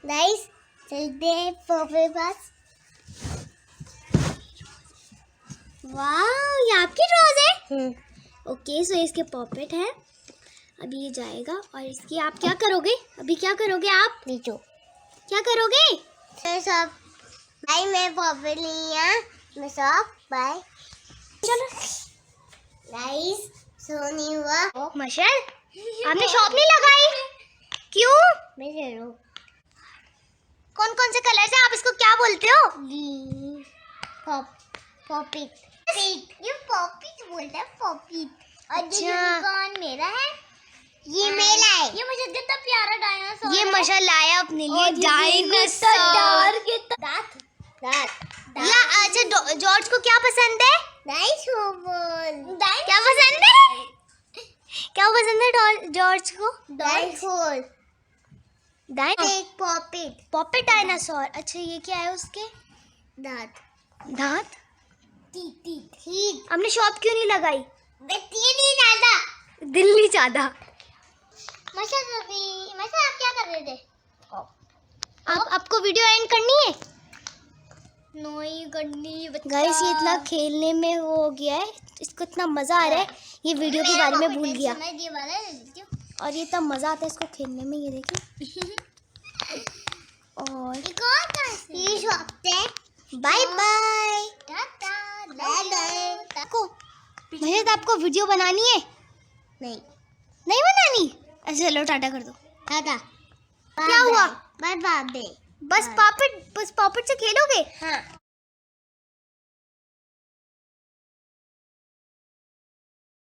Guys चलते हैं pauper पास। वाह, ये आपकी रोज है। ओके, सो इसके पॉपेट है। अभी ये जाएगा और इसकी आप क्या करोगे? अभी क्या करोगे आप? लीचो क्या करोगे? सब भाई मैं पॉपेट लिया मैं सब बाय। चलो गाइस, सोनी हुआ मशल आपने शॉप नहीं लगाई क्यों? मैं कौन कौन से कलर से आप इसको क्या बोलते हो? पॉपिट ये पॉपिट बोलता है पॉपिट। और ये यूनिकॉर्न मेरा है, ये मेरा है। ये मुझे कितना प्यारा डायनासोर ये मशल लाया अपने लिए डायनासोर के दांत या अच्छा जॉर्ज को क्या पसंद है? डायनासोर क्या पसंद है? क्या पसंद है जॉर्ज को? Dinosaur pop it pop it dinosaur. अच्छा ये क्या है उसके? दांत हमने शॉप क्यों नहीं लगाई? दिल नहीं चाहता। आप क्या कर रहे थे? आपको वीडियो एंड करनी है? नहीं करनी। गाइस ये इतना खेलने में वो हो गया है, इसको इतना मजा आ रहा है, ये वीडियो के बारे में भूल गया। और ये इतना मजा आता है इसको खेलने में। ये देखिए और ये शॉप पे बाय बाय महेश, आपको वीडियो बनानी है? नहीं बनानी? अच्छा चलो टाटा कर दो। टाटा। क्या हुआ? बस पापड़ से खेलोगे? हाँ।